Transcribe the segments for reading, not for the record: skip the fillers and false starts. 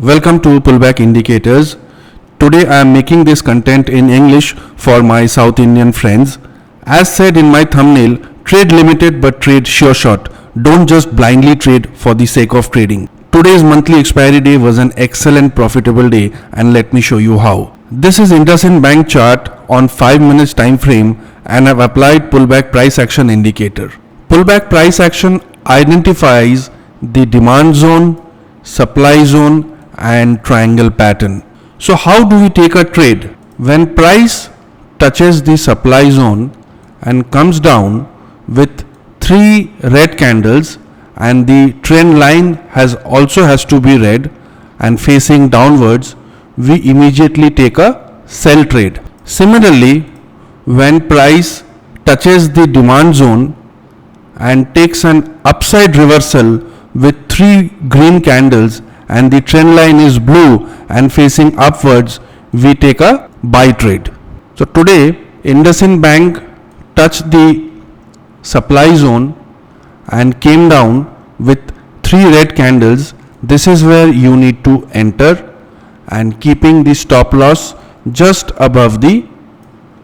Welcome to Pullback Indicators. Today I am making this content in English for my South Indian friends. As said in my thumbnail, trade limited but trade sure shot. Don't just blindly trade for the sake of trading. Today's monthly expiry day was an excellent profitable day, and let me show you how. This is IndusInd Bank chart on 5 minutes time frame, and I've applied pullback price action indicator. Pullback price action identifies the demand zone, supply zone and triangle pattern. So how do we take a trade? When price touches the supply zone and comes down with 3 red candles, and the trend line has to be red and facing downwards, we immediately take a sell trade. Similarly, when price touches the demand zone and takes an upside reversal with 3 green candles and the trend line is blue and facing upwards, we take a buy trade. So today IndusInd Bank touched the supply zone and came down with 3 red candles. This is where you need to enter and keeping the stop loss just above the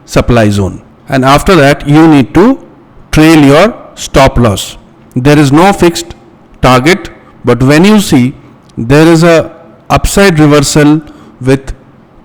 supply zone, and after that you need to trail your stop loss. There is no fixed target, but when you see there is a upside reversal with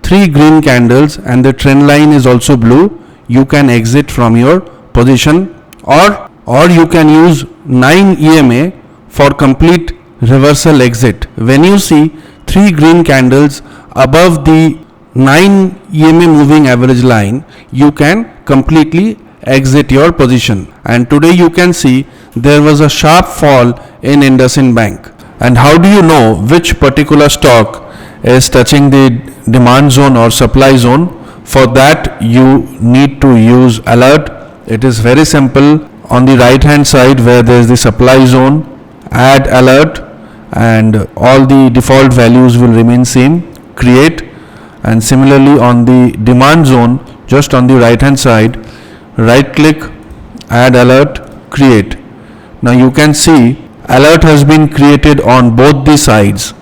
3 green candles and the trend line is also blue, you can exit from your position, or you can use 9 EMA for complete reversal exit. When you see 3 green candles above the 9 EMA moving average line, you can completely exit your position. And today you can see there was a sharp fall in IndusInd Bank. And how do you know which particular stock is touching the demand zone or supply zone? For that you need to use alert. It is very simple. On the right hand side where there is the supply zone, add alert and all the default values will remain same, create. And similarly on the demand zone, just on the right hand side, right click, add alert, create. Now you can see alert has been created on both the sides.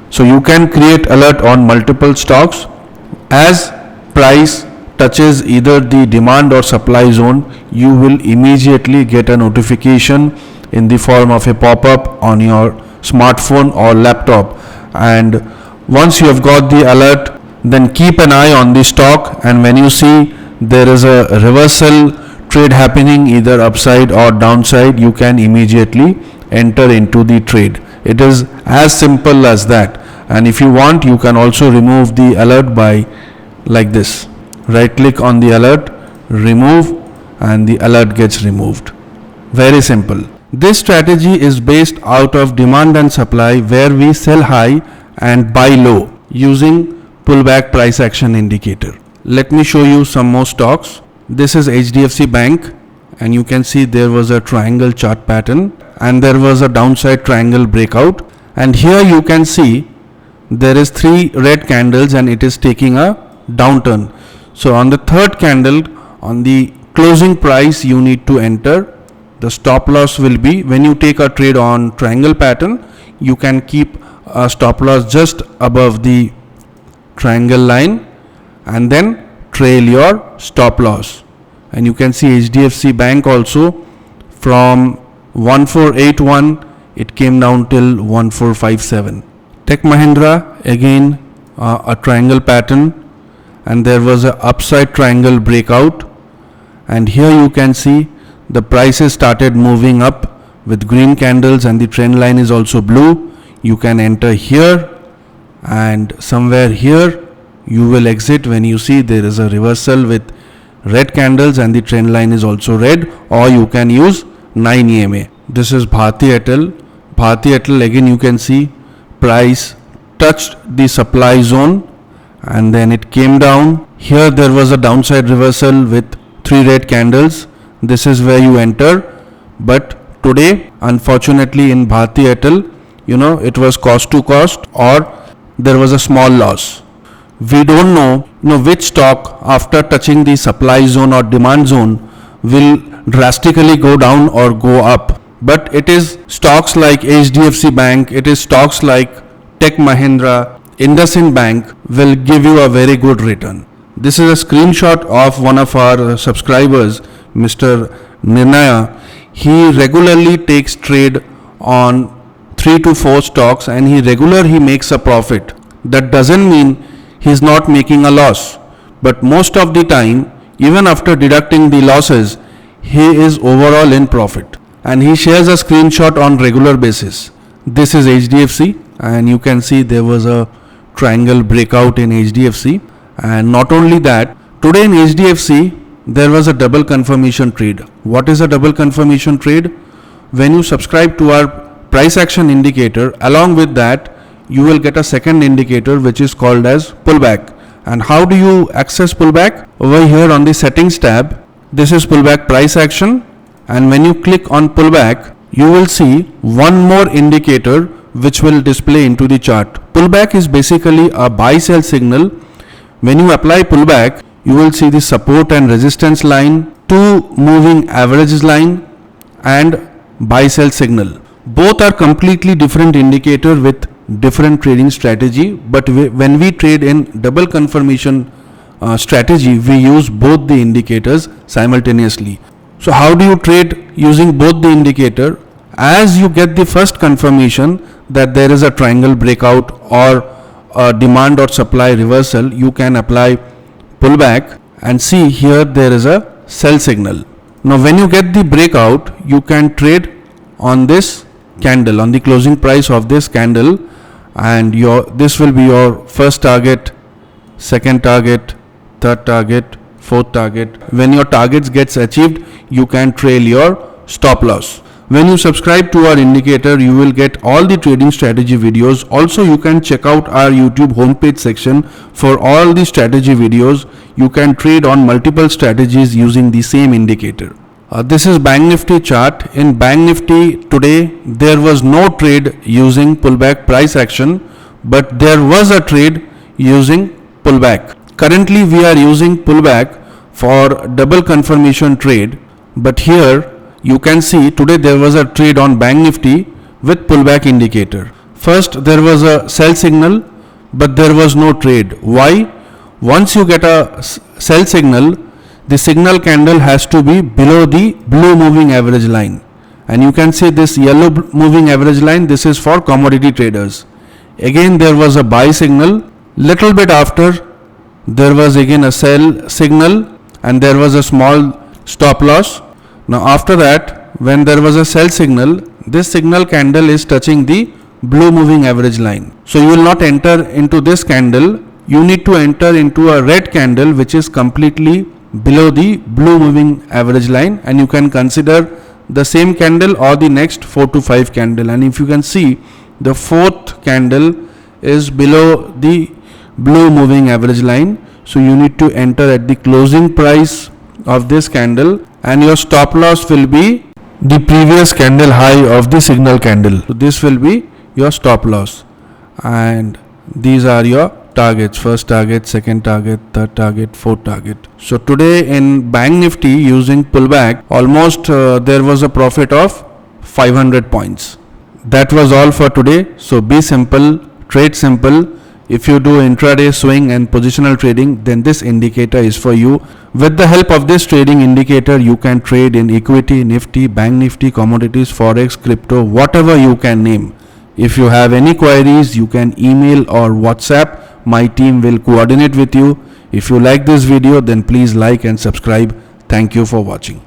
So you can create alert on multiple stocks. As price touches either the demand or supply zone, you will immediately get a notification in the form of a pop-up on your smartphone or laptop. And once you have got the alert, then keep an eye on the stock, and when you see there is a reversal trade happening either upside or downside, you can immediately enter into the trade. It is as simple as that. And if you want, you can also remove the alert by like this. Right click on the alert, remove, and the alert gets removed. Very simple. This strategy is based out of demand and supply, where we sell high and buy low using pullback price action indicator. Let me show you some more stocks. This is HDFC Bank, and you can see there was a triangle chart pattern and there was a downside triangle breakout, and here you can see there is 3 red candles and it is taking a downturn. So on the third candle, on the closing price, you need to enter. The stop loss will be, when you take a trade on triangle pattern, you can keep a stop loss just above the triangle line and then trail your stop loss. And you can see HDFC Bank also from 1481 it came down till 1457. Tech Mahindra, again a triangle pattern, and there was a upside triangle breakout, and here you can see the prices started moving up with green candles and the trend line is also blue. You can enter here, and somewhere here you will exit when you see there is a reversal with red candles and the trend line is also red, or you can use 9 EMA. This is Bharti Airtel. Bharti Airtel, again you can see price touched the supply zone and then it came down. Here there was a downside reversal with 3 red candles. This is where you enter. But today, unfortunately, in Bharti Airtel, it was cost to cost, or there was a small loss. We don't know, which stock after touching the supply zone or demand zone will drastically go down or go up. But it is stocks like HDFC Bank, it is stocks like Tech Mahindra, IndusInd Bank will give you a very good return. This is a screenshot of one of our subscribers, Mr. Nirnaya. He regularly takes trade on 3 to 4 stocks and he makes a profit. That doesn't mean he's not making a loss, but most of the time, even after deducting the losses, he is overall in profit, and he shares a screenshot on regular basis. This is HDFC, and you can see there was a triangle breakout in HDFC. And not only that, today in HDFC there was a double confirmation trade. What is a double confirmation trade? When you subscribe to our price action indicator, along with that you will get a second indicator which is called as pullback. And how do you access pullback? Over here on the settings tab, this is pullback price action, and when you click on pullback, you will see one more indicator which will display into the chart. Pullback is basically a buy sell signal. When you apply pullback, you will see the support and resistance line, 2 moving averages line, and buy sell signal. Both are completely different indicator with different trading strategy, but when we trade in double confirmation strategy, we use both the indicators simultaneously. So how do you trade using both the indicator? As you get the first confirmation that there is a triangle breakout or a demand or supply reversal, you can apply pullback and see here there is a sell signal. Now when you get the breakout, you can trade on this candle, on the closing price of this candle, and this will be your first target, second target, third target, fourth target. When your targets gets achieved, you can trail your stop loss. When you subscribe to our indicator, you will get all the trading strategy videos. Also, you can check out our YouTube homepage section for all the strategy videos. You can trade on multiple strategies using the same indicator. This is Bank Nifty chart. In Bank Nifty today, there was no trade using pullback price action, but there was a trade using pullback. Currently, we are using pullback for double confirmation trade, but here you can see today there was a trade on Bank Nifty with pullback indicator. First, there was a sell signal, but there was no trade. Why? Once you get a sell signal, the signal candle has to be below the blue moving average line, and you can see this yellow moving average line. This is for commodity traders. Again there was a buy signal. Little bit after, there was again a sell signal, and there was a small stop loss. Now after that, when there was a sell signal, this signal candle is touching the blue moving average line. So you will not enter into this candle. You need to enter into a red candle which is completely below the blue moving average line, and you can consider the same candle or the next 4 to 5 candle. And if you can see, the fourth candle is below the blue moving average line, so you need to enter at the closing price of this candle, and your stop loss will be the previous candle high of the signal candle. So this will be your stop loss, and these are your targets: first target, second target, third target, fourth target. So today in Bank Nifty using pullback, almost there was a profit of 500 points. That was all for today. So be simple, trade simple. If you do intraday swing and positional trading, then this indicator is for you. With the help of this trading indicator, you can trade in equity, Nifty, Bank Nifty, Commodities, Forex, crypto, whatever you can name. If you have any queries, you can email or WhatsApp. My team will coordinate with you. If you like this video, then please like and subscribe. Thank you for watching.